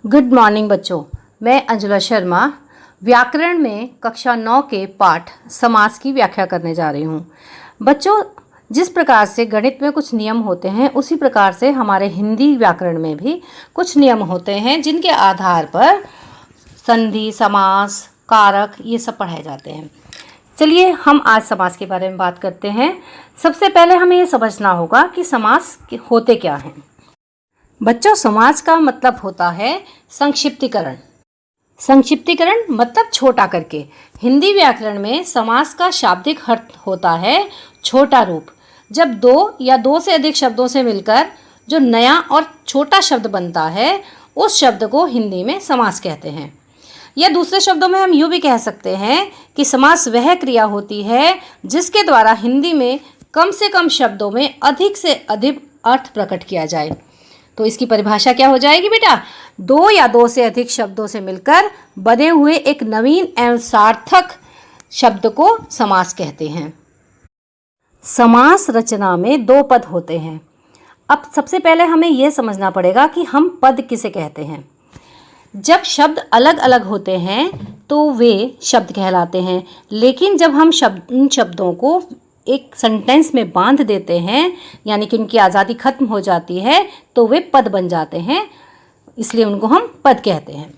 Good morning बच्चों, मैं अंजुला शर्मा व्याकरण में कक्षा 9 के पाठ समास की व्याख्या करने जा रही हूँ। बच्चों, जिस प्रकार से गणित में कुछ नियम होते हैं उसी प्रकार से हमारे हिंदी व्याकरण में भी कुछ नियम होते हैं जिनके आधार पर संधि, समास, कारक ये सब पढ़ाए जाते हैं। चलिए हम आज समास के बारे में बात करते हैं। सबसे पहले हमें ये समझना होगा कि समास होते क्या हैं। बच्चों, समास का मतलब होता है संक्षिप्तीकरण। संक्षिप्तीकरण मतलब छोटा करके। हिंदी व्याकरण में समास का शाब्दिक अर्थ होता है छोटा रूप। जब दो या दो से अधिक शब्दों से मिलकर जो नया और छोटा शब्द बनता है उस शब्द को हिंदी में समास कहते हैं। या दूसरे शब्दों में हम यूँ भी कह सकते हैं कि समास वह क्रिया होती है जिसके द्वारा हिंदी में कम से कम शब्दों में अधिक से अधिक अर्थ प्रकट किया जाए। तो इसकी परिभाषा क्या हो जाएगी बेटा? दो या दो से अधिक शब्दों से मिलकर बने हुए एक नवीन एवं सार्थक शब्द को समास कहते हैं। समास रचना में दो पद होते हैं। अब सबसे पहले हमें यह समझना पड़ेगा कि हम पद किसे कहते हैं। जब शब्द अलग अलग होते हैं तो वे शब्द कहलाते हैं, लेकिन जब हम उन शब्दों को एक सेंटेंस में बांध देते हैं यानी कि उनकी आज़ादी खत्म हो जाती है तो वे पद बन जाते हैं, इसलिए उनको हम पद कहते हैं।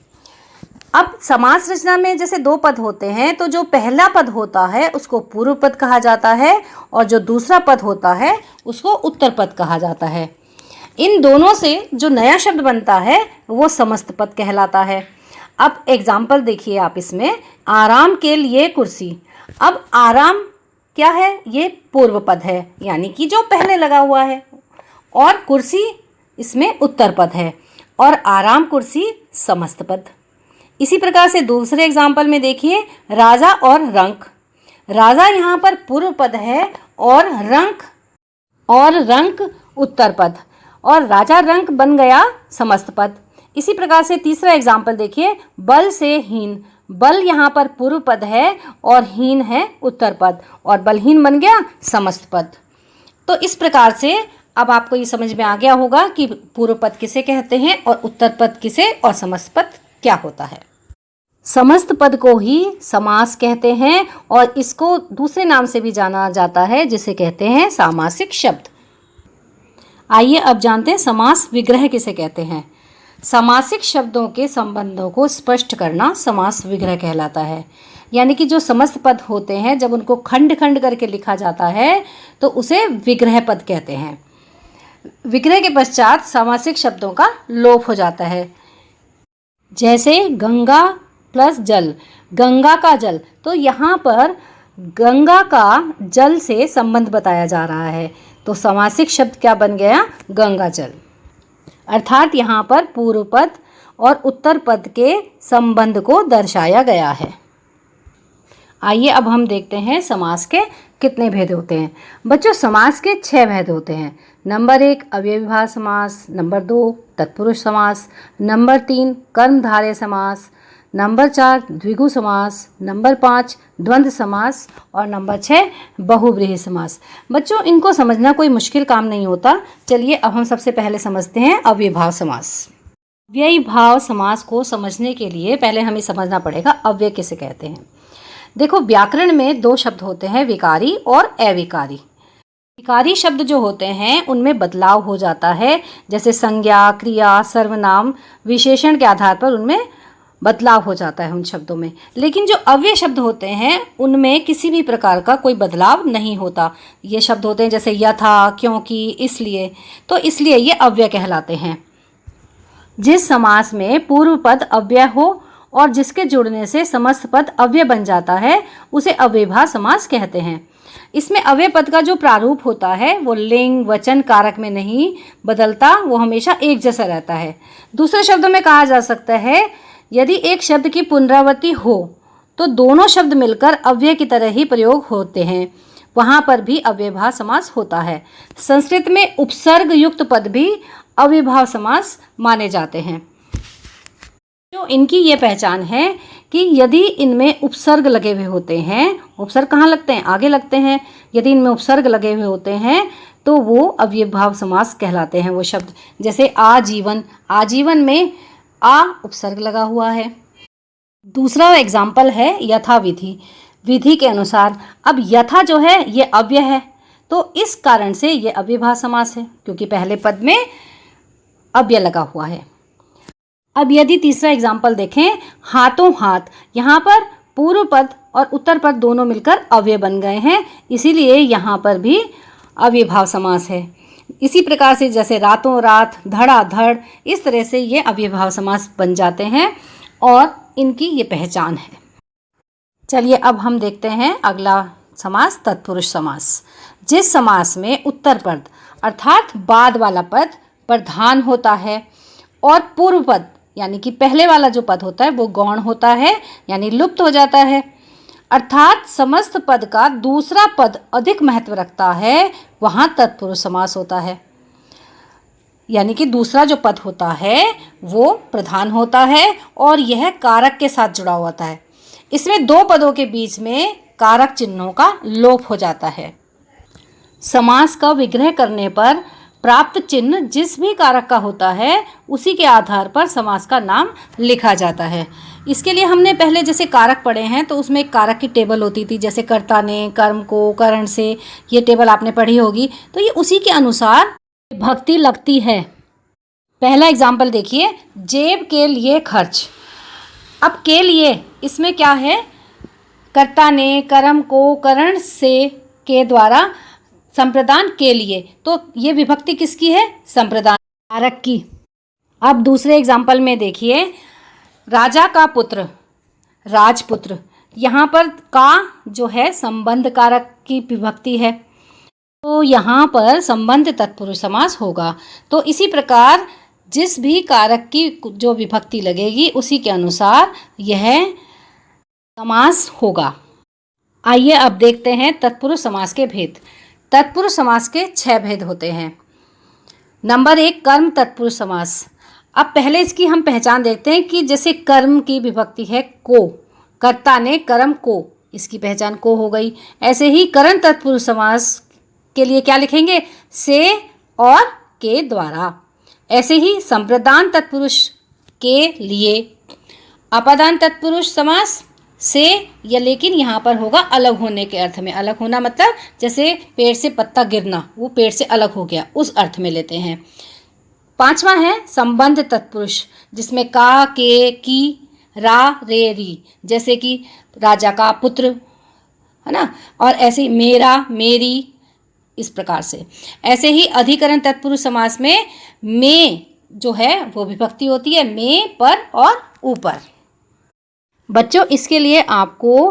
अब समास रचना में जैसे दो पद होते हैं तो जो पहला पद होता है उसको पूर्व पद कहा जाता है और जो दूसरा पद होता है उसको उत्तर पद कहा जाता है। इन दोनों से जो नया शब्द बनता है वो समस्त पद कहलाता है। अब एग्जाम्पल देखिए आप इसमें, आराम के लिए कुर्सी। अब आराम क्या है? ये पूर्व पद है यानी कि जो पहले लगा हुआ है, और कुर्सी इसमें उत्तर पद है और आराम कुर्सी समस्त पद। इसी प्रकार से दूसरे एग्जाम्पल में देखिए, राजा और रंक। राजा यहाँ पर पूर्व पद है और रंक उत्तर पद, और राजा रंक बन गया समस्त पद। इसी प्रकार से तीसरा एग्जाम्पल देखिए, बल से हीन। बल यहाँ पर पूर्व पद है और हीन है उत्तर पद, और बलहीन बन गया समस्त पद। तो इस प्रकार से अब आपको ये समझ में आ गया होगा कि पूर्व पद किसे कहते हैं और उत्तर पद किसे और समस्त पद क्या होता है। समस्त पद को ही समास कहते हैं और इसको दूसरे नाम से भी जाना जाता है जिसे कहते हैं सामासिक शब्द। आइए अब जानते हैं समास विग्रह किसे कहते हैं। समासिक शब्दों के संबंधों को स्पष्ट करना समास विग्रह कहलाता है। यानी कि जो समस्त पद होते हैं जब उनको खंड खंड करके लिखा जाता है तो उसे विग्रह पद कहते हैं। विग्रह के पश्चात सामासिक शब्दों का लोप हो जाता है। जैसे गंगा प्लस जल, गंगा का जल, तो यहाँ पर गंगा का जल से संबंध बताया जा रहा है, तो समासिक शब्द क्या बन गया? गंगा जल। अर्थात यहाँ पर पूर्व पद और उत्तर पद के संबंध को दर्शाया गया है। आइए अब हम देखते हैं समास के कितने भेद होते हैं। बच्चों, समास के 6 भेद होते हैं। नंबर 1 अव्ययीभाव समास, नंबर 2 तत्पुरुष समास, नंबर 3 कर्मधारय समास, नंबर 4 द्विगु समास, नंबर 5 द्वंद्व समास और नंबर 6 बहुव्रीहि समास। बच्चों, इनको समझना कोई मुश्किल काम नहीं होता। चलिए अब हम सबसे पहले समझते हैं अव्ययीभाव समास। अव्ययीभाव समास को समझने के लिए पहले हमें समझना पड़ेगा अव्यय किसे कहते हैं। देखो, व्याकरण में 2 शब्द होते हैं, विकारी और अविकारी। विकारी शब्द जो होते हैं उनमें बदलाव हो जाता है, जैसे संज्ञा, क्रिया, सर्वनाम, विशेषण के आधार पर उनमें बदलाव हो जाता है उन शब्दों में। लेकिन जो अव्यय शब्द होते हैं उनमें किसी भी प्रकार का कोई बदलाव नहीं होता। ये शब्द होते हैं जैसे यथा, क्योंकि, इसलिए, तो इसलिए ये अव्यय कहलाते हैं। जिस समास में पूर्व पद अव्यय हो और जिसके जुड़ने से समस्त पद अव्यय बन जाता है उसे अव्ययीभाव समास कहते हैं। इसमें अव्यय पद का जो प्रारूप होता है वो लिंग, वचन, कारक में नहीं बदलता, वो हमेशा एक जैसा रहता है। दूसरे शब्दों में कहा जा सकता है, यदि एक शब्द की पुनरावृत्ति हो तो दोनों शब्द मिलकर अव्यय की तरह ही प्रयोग होते हैं, वहाँ पर भी अव्ययीभाव समास होता है। संस्कृत में उपसर्ग युक्त पद भी अव्ययीभाव समास माने जाते हैं। तो इनकी ये पहचान है कि यदि इनमें उपसर्ग लगे हुए होते हैं, उपसर्ग कहाँ लगते हैं? आगे लगते हैं। यदि इनमें उपसर्ग लगे हुए होते हैं तो वो अव्ययीभाव समास कहलाते हैं वो शब्द। जैसे आजीवन, आजीवन में आ उपसर्ग लगा हुआ है। दूसरा एग्जाम्पल है यथाविधि, विधि के अनुसार। अब यथा जो है ये अव्यय है, तो इस कारण से ये अव्ययभाव समास है, क्योंकि पहले पद में अव्यय लगा हुआ है। अब यदि तीसरा एग्जाम्पल देखें, हाथों हाथ, यहाँ पर पूर्व पद और उत्तर पद दोनों मिलकर अव्यय बन गए हैं, इसीलिए यहाँ पर भी अव्ययभाव समास है। इसी प्रकार से जैसे रातों रात, धड़ाधड़, इस तरह से ये अव्ययभाव समास बन जाते हैं और इनकी ये पहचान है। चलिए अब हम देखते हैं अगला समास, तत्पुरुष समास। जिस समास में उत्तर पद अर्थात बाद वाला पद प्रधान होता है और पूर्व पद यानी कि पहले वाला जो पद होता है वो गौण होता है, यानी लुप्त हो जाता है, अर्थात समस्त पद का दूसरा पद अधिक महत्व रखता है, वहाँ तत्पुरुष समास होता है। यानी कि दूसरा जो पद होता है वो प्रधान होता है और यह कारक के साथ जुड़ा होता है। इसमें दो पदों के बीच में कारक चिन्हों का लोप हो जाता है। समास का विग्रह करने पर प्राप्त चिन्ह जिस भी कारक का होता है उसी के आधार पर समास का नाम लिखा जाता है। इसके लिए हमने पहले जैसे कारक पढ़े हैं तो उसमें एक कारक की टेबल होती थी, जैसे कर्ता ने, कर्म को, करण से, ये टेबल आपने पढ़ी होगी। तो ये उसी के अनुसार विभक्ति लगती है। पहला एग्जाम्पल देखिए, जेब के लिए खर्च। अब के लिए इसमें क्या है, कर्ता ने, कर्म को, करण से, के द्वारा, संप्रदान के लिए, तो ये विभक्ति किसकी है, संप्रदान कारक की। अब दूसरे एग्जाम्पल में देखिए, राजा का पुत्र, राजपुत्र, यहाँ पर का जो है संबंध कारक की विभक्ति है, तो यहाँ पर संबंध तत्पुरुष समास होगा। तो इसी प्रकार जिस भी कारक की जो विभक्ति लगेगी उसी के अनुसार यह समास होगा। आइए अब देखते हैं तत्पुरुष समास के भेद। तत्पुरुष समास के 6 भेद होते हैं। नंबर 1, कर्म तत्पुरुष समास। अब पहले इसकी हम पहचान देखते हैं कि जैसे कर्म की विभक्ति है को, कर्ता ने, कर्म को, इसकी पहचान को हो गई। ऐसे ही करण तत्पुरुष समास के लिए क्या लिखेंगे, से और के द्वारा। ऐसे ही संप्रदान तत्पुरुष के लिए। अपादान तत्पुरुष समास से या लेकिन यहाँ पर होगा अलग होने के अर्थ में। अलग होना मतलब जैसे पेड़ से पत्ता गिरना, वो पेड़ से अलग हो गया, उस अर्थ में लेते हैं। 5वां है संबंध तत्पुरुष, जिसमें का, के, की, रा, रे, री, जैसे कि राजा का पुत्र, है ना, और ऐसे ही मेरा, मेरी, इस प्रकार से। ऐसे ही अधिकरण तत्पुरुष समास में जो है वो विभक्ति होती है में, पर और ऊपर। बच्चों, इसके लिए आपको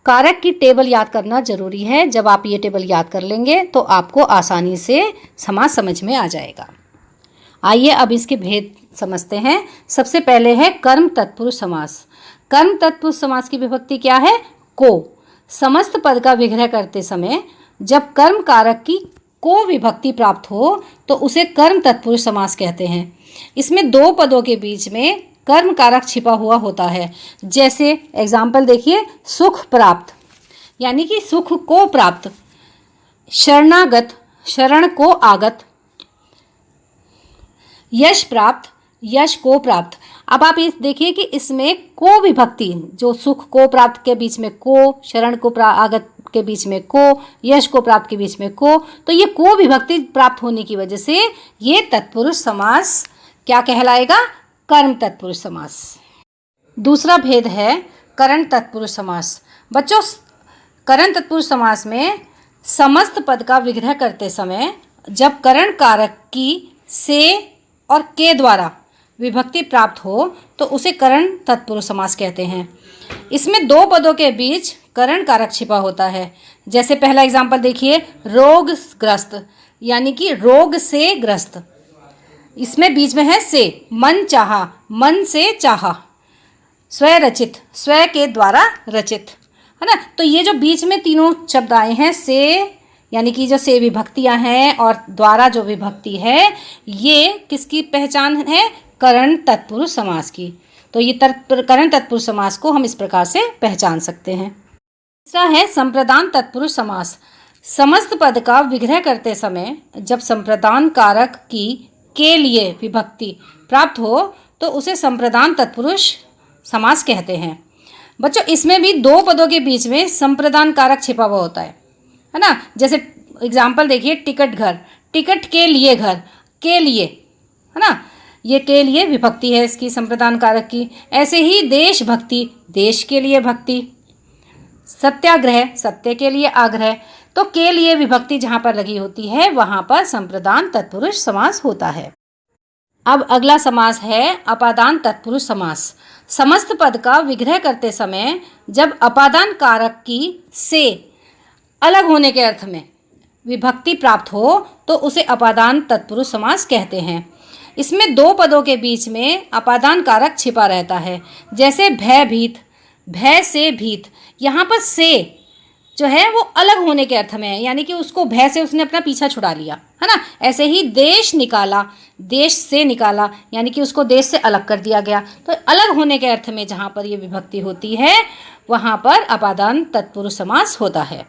कारक की टेबल याद करना जरूरी है। जब आप ये टेबल याद कर लेंगे तो आपको आसानी से समास समझ में आ जाएगा। आइए अब इसके भेद समझते हैं। सबसे पहले है कर्म तत्पुरुष समास। कर्म तत्पुरुष समास की विभक्ति क्या है, को। समस्त पद का विग्रह करते समय जब कर्म कारक की को विभक्ति प्राप्त हो तो उसे कर्म तत्पुरुष समास कहते हैं। इसमें दो पदों के बीच में कर्म कारक छिपा हुआ होता है। जैसे एग्जाम्पल देखिए, सुख प्राप्त, यानी कि सुख को प्राप्त। शरणागत, शरण को आगत। यश प्राप्त, यश को प्राप्त। अब आप इस देखिए कि इसमें को विभक्ति, जो सुख को प्राप्त के बीच में को, शरण को आगत के बीच में को, यश को प्राप्त के बीच में को, तो ये को विभक्ति प्राप्त होने की वजह से ये तत्पुरुष समास क्या कहलाएगा, कर्म तत्पुरुष समास। दूसरा भेद है करण तत्पुरुष समास। बच्चों, करण तत्पुरुष समास में समस्त पद का विग्रह करते समय जब करण कारक की से और के द्वारा विभक्ति प्राप्त हो तो उसे करण तत्पुरुष समास कहते हैं। इसमें दो पदों के बीच करण कारक छिपा होता है। जैसे पहला एग्जाम्पल देखिए, रोगग्रस्त, यानी कि रोग से ग्रस्त। इसमें बीच में है से। मन चाहा, मन से चाहा। स्वरचित, स्व के द्वारा रचित, है ना। तो ये जो बीच में तीनों शब्द आए हैं, से यानी कि जो से विभक्तियां हैं और द्वारा जो विभक्ति है, ये किसकी पहचान है, करण तत्पुरुष समास की। तो ये करण तत्पुरुष समास को हम इस प्रकार से पहचान सकते हैं। तीसरा है संप्रदान तत्पुरुष समास। समस्त पद का विग्रह करते समय जब संप्रदान कारक की के लिए विभक्ति प्राप्त हो तो उसे संप्रदान तत्पुरुष समास कहते हैं। बच्चों इसमें भी दो पदों के बीच में संप्रदान कारक छिपा हुआ होता है ना। जैसे एग्जाम्पल देखिए, टिकट घर, टिकट के लिए घर, के लिए, है ना, ये के लिए विभक्ति है इसकी संप्रदान कारक की। ऐसे ही देशभक्ति, देश के लिए भक्ति, सत्याग्रह, सत्य के लिए आग्रह। तो के लिए विभक्ति जहाँ पर लगी होती है वहाँ पर संप्रदान तत्पुरुष समास होता है। अब अगला समास है अपादान तत्पुरुष समास। समस्त पद का विग्रह करते समय जब अपादान कारक की से अलग होने के अर्थ में विभक्ति प्राप्त हो तो उसे अपादान तत्पुरुष समास कहते हैं। इसमें दो पदों के बीच में अपादान कारक छिपा रहता है। जैसे भयभीत, भय से भीत, यहाँ पर से जो है वो अलग होने के अर्थ में है, यानी कि उसको भय से उसने अपना पीछा छुड़ा लिया, है ना। ऐसे ही देश निकाला, देश से निकाला, यानी कि उसको देश से अलग कर दिया गया। तो अलग होने के अर्थ में जहाँ पर ये विभक्ति होती है वहाँ पर अपादान तत्पुरुष समास होता है।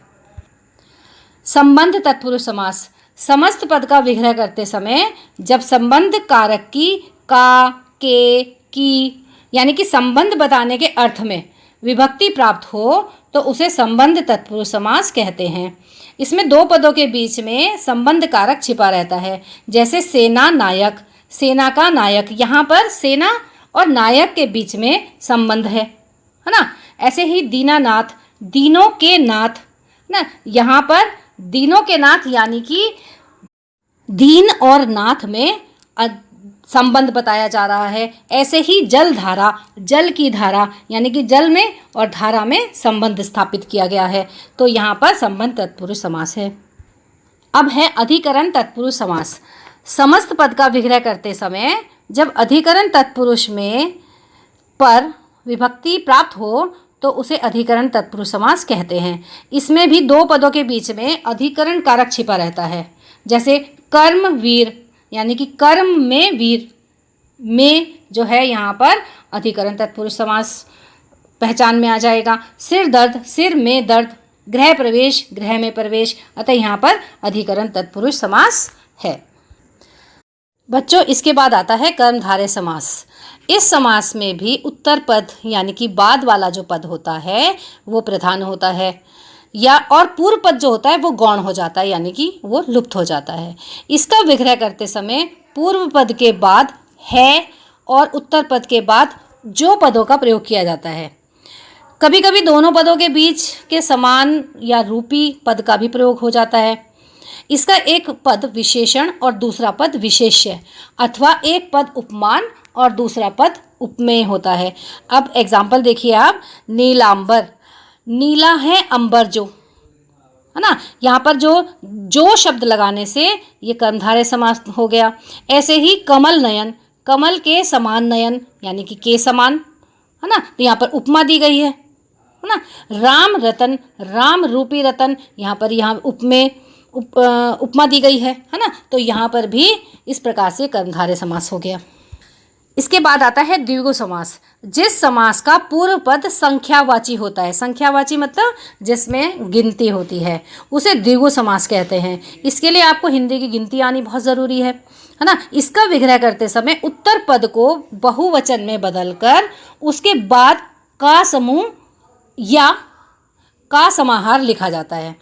संबंध तत्पुरुष समास। समस्त पद का विग्रह करते समय जब संबंध कारक की का, के, की, यानी कि संबंध बताने के अर्थ में विभक्ति प्राप्त हो तो उसे संबंध तत्पुरुष समास कहते हैं। इसमें दो पदों के बीच में संबंध कारक छिपा रहता है। जैसे सेना नायक, सेना का नायक, यहाँ पर सेना और नायक के बीच में संबंध है ना। ऐसे ही दीनानाथ, दीनों के नाथ ना, यहाँ पर दीनों के नाथ यानी कि दीन और नाथ में संबंध बताया जा रहा है। ऐसे ही जलधारा, जल की धारा, यानी कि जल में और धारा में संबंध स्थापित किया गया है। तो यहाँ पर संबंध तत्पुरुष समास है। अब है अधिकरण तत्पुरुष समास। समस्त पद का विग्रह करते समय जब अधिकरण तत्पुरुष में पर विभक्ति प्राप्त हो तो उसे अधिकरण तत्पुरुष समास कहते हैं। इसमें भी दो पदों के बीच में अधिकरण कारक छिपा रहता है। जैसे कर्म वीर, यानी कि कर्म में वीर में जो है यहाँ पर अधिकरण तत्पुरुष समास पहचान में आ जाएगा। सिर दर्द, सिर में दर्द, गृह प्रवेश, गृह में प्रवेश, अतः यहाँ पर अधिकरण तत्पुरुष समास है। बच्चों इसके बाद आता है कर्मधारय समास। इस समास में भी उत्तर पद यानी कि बाद वाला जो पद होता है वो प्रधान होता है, या और पूर्व पद जो होता है वो गौण हो जाता है, यानी कि वो लुप्त हो जाता है। इसका विग्रह करते समय पूर्व पद के बाद है और उत्तर पद के बाद जो पदों का प्रयोग किया जाता है। कभी कभी दोनों पदों के बीच के समान या रूपी पद का भी प्रयोग हो जाता है। इसका एक पद विशेषण और दूसरा पद विशेष्य, अथवा एक पद उपमान और दूसरा पद उपमेय होता है। अब एग्जाम्पल देखिए आप, नीलांबर, नीला है अंबर जो, है ना, यहाँ पर जो शब्द लगाने से ये कर्मधारय समास हो गया। ऐसे ही कमल नयन, कमल के समान नयन, यानी कि के समान, है ना, तो यहाँ पर उपमा दी गई है ना। राम रतन, राम रूपी रतन, यहाँ पर उपमेय उपमा दी गई है ना। तो यहाँ पर भी इस प्रकार से कर्मधारय समास हो गया। इसके बाद आता है द्विगु समास। जिस समास का पूर्व पद संख्यावाची होता है, संख्यावाची मतलब जिसमें गिनती होती है, उसे द्विगु समास कहते हैं। इसके लिए आपको हिंदी की गिनती आनी बहुत ज़रूरी है ना। इसका विग्रह करते समय उत्तर पद को बहुवचन में बदलकर उसके बाद का समूह या का समाहार लिखा जाता है।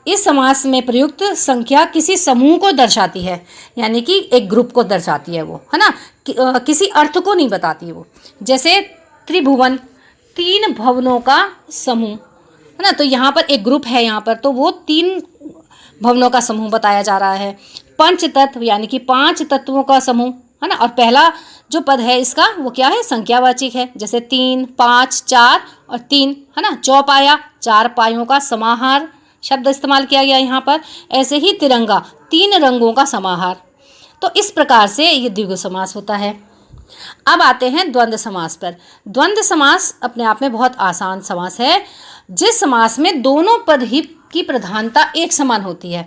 इस समास में प्रयुक्त संख्या किसी समूह को दर्शाती है, यानी कि एक ग्रुप को दर्शाती है वो, है ना, किसी अर्थ को नहीं बताती है वो। जैसे त्रिभुवन, 3 भवनों का समूह, है ना, तो यहाँ पर एक ग्रुप है, यहाँ पर तो वो 3 भवनों का समूह बताया जा रहा है। पंच तत्व यानी कि 5 तत्वों का समूह, है ना, और पहला जो पद है इसका वो क्या है, संख्यावाचक है। जैसे 3, 5, 4 और 3, है ना, चौपाया, 4 पायों का समाहार शब्द इस्तेमाल किया गया यहाँ पर। ऐसे ही तिरंगा, 3 रंगों का समाहार। तो इस प्रकार से ये द्विगु समास होता है। अब आते हैं द्वंद्व समास पर। द्वंद्व समास अपने आप में बहुत आसान समास है, जिस समास में दोनों पद ही की प्रधानता एक समान होती है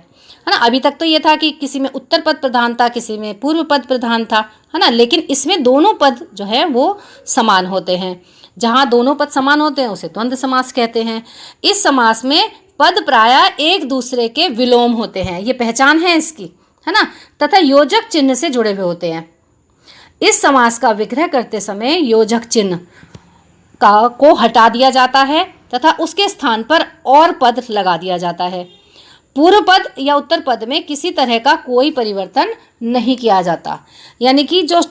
ना। अभी तक तो ये था कि किसी में उत्तर पद प्रधान था, किसी में पूर्व पद प्रधान था, है ना, लेकिन इसमें दोनों पद जो है वो समान होते हैं। जहाँ दोनों पद समान होते हैं उसे द्वंद्व समास कहते हैं। इस समास में पद प्रायः एक दूसरे के विलोम होते हैं, ये पहचान है इसकी, है ना, तथा योजक चिन्ह से जुड़े हुए होते हैं। इस समास का विग्रह करते समय योजक चिन्ह को हटा दिया जाता है तथा उसके स्थान पर और पद लगा दिया जाता है। पूर्व पद या उत्तर पद में किसी तरह का कोई परिवर्तन नहीं किया जाता, यानी कि जो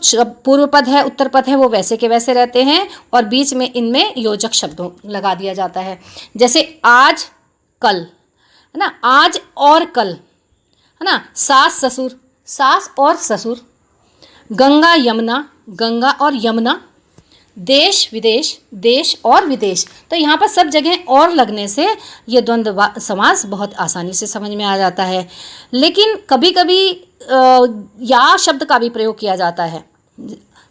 पूर्व पद है उत्तर पद है वो वैसे के वैसे रहते हैं और बीच में इनमें योजक शब्दों लगा दिया जाता है। जैसे आज कल, है ना, आज और कल, है ना, सास ससुर, सास और ससुर, गंगा यमुना, गंगा और यमुना, देश विदेश, देश और विदेश। तो यहाँ पर सब जगह और लगने से ये द्वंद्व समास बहुत आसानी से समझ में आ जाता है। लेकिन कभी कभी या शब्द का भी प्रयोग किया जाता है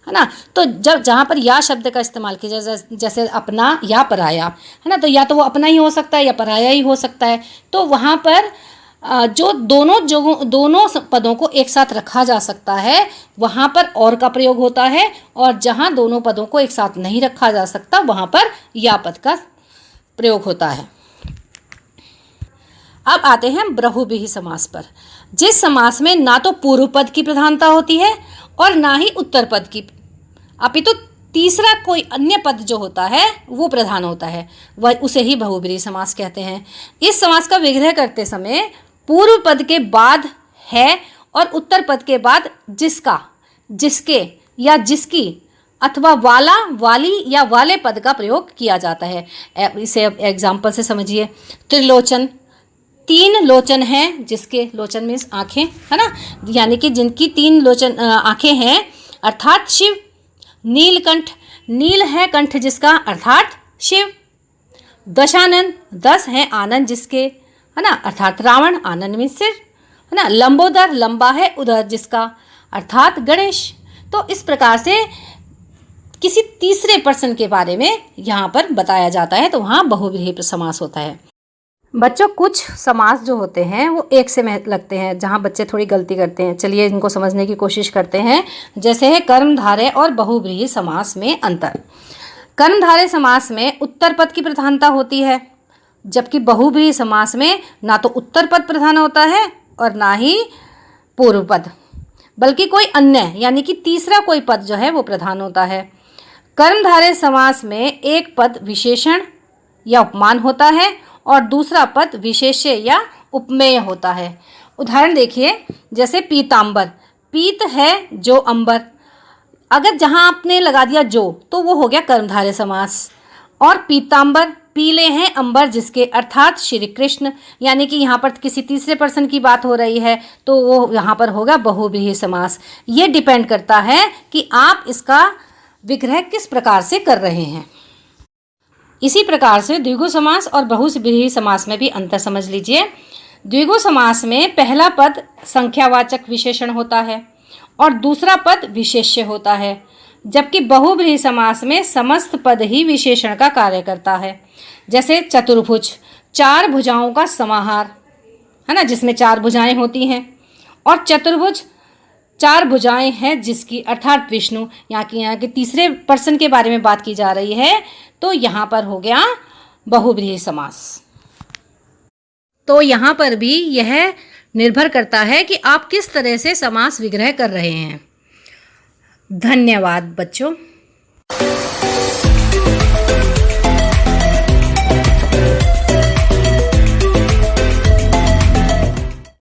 ना। तो जब जहाँ पर या शब्द का इस्तेमाल किया जाए, जैसे अपना या पराया, है ना, तो या तो वो अपना ही हो सकता है या पराया ही हो सकता है। तो वहाँ पर जो दोनों पदों को एक साथ रखा जा सकता है वहाँ पर और का प्रयोग होता है, और जहाँ दोनों पदों को एक साथ नहीं रखा जा सकता वहाँ पर या पद का प्रयोग होता है। अब आते हैं बहुब्रीहि समास पर, जिस समास में ना तो पूर्व पद की प्रधानता होती है और ना ही उत्तर पद की, अपितु तीसरा कोई अन्य पद जो होता है वो प्रधान होता है, वह उसे ही बहुब्रीहि समास कहते हैं। इस समास का विग्रह करते समय पूर्व पद के बाद है और उत्तर पद के बाद जिसका, जिसके या जिसकी अथवा वाला, वाली या वाले पद का प्रयोग किया जाता है। इसे एग्जाम्पल से समझिए। त्रिलोचन, तीन लोचन हैं, जिसके, लोचन मीन्स आँखें, है ना, यानी कि जिनकी तीन लोचन आँखें हैं अर्थात शिव। नीलकंठ, नील है कंठ जिसका अर्थात शिव। दशानन, 10 हैं आनंद जिसके, है ना, अर्थात रावण, आनंद मीन्स सिर, है ना। लंबोदर, लंबा है उदर जिसका अर्थात गणेश। तो इस प्रकार से किसी तीसरे पर्सन के बारे में यहाँ पर बताया जाता है, तो वहाँ बहुब्रीहि समास होता है। बच्चों कुछ समास जो होते हैं वो एक से लगते हैं, जहाँ बच्चे थोड़ी गलती करते हैं। चलिए इनको समझने की कोशिश करते हैं। जैसे है कर्मधारय और बहुब्रीहि समास में अंतर। कर्मधारय समास में उत्तर पद की प्रधानता होती है, जबकि बहुब्रीहि समास में ना तो उत्तर पद प्रधान होता है और ना ही पूर्व पद, बल्कि कोई अन्य यानी कि तीसरा कोई पद जो है वो प्रधान होता है। कर्मधारय समास में एक पद विशेषण या उपमान होता है और दूसरा पद विशेष्य या उपमेय होता है। उदाहरण देखिए, जैसे पीतांबर, पीत है जो अंबर, अगर जहाँ आपने लगा दिया जो तो वो हो गया कर्मधारय समास। और पीतांबर, पीले हैं अंबर जिसके अर्थात श्री कृष्ण, यानी कि यहाँ पर किसी तीसरे पर्सन की बात हो रही है तो वो यहाँ पर होगा बहुब्रीहि समास। ये डिपेंड करता है कि आप इसका विग्रह किस प्रकार से कर रहे हैं। इसी प्रकार से द्विगु समास और बहुब्रीहि समास में भी अंतर समझ लीजिए। द्विगु समास में पहला पद संख्यावाचक विशेषण होता है और दूसरा पद विशेष्य होता है, जबकि बहुब्रीहि समास में समस्त पद ही विशेषण का कार्य करता है। जैसे चतुर्भुज, 4 भुजाओं का समाहार, है ना, जिसमें 4 भुजाएं होती हैं। और चतुर्भुज, 4 भुजाएं हैं जिसकी अर्थात विष्णु, यहाँ के तीसरे पर्सन के बारे में बात की जा रही है, तो यहाँ पर हो गया बहुब्रीहि समास। तो यहाँ पर भी यह निर्भर करता है कि आप किस तरह से समास विग्रह कर रहे हैं। धन्यवाद बच्चों।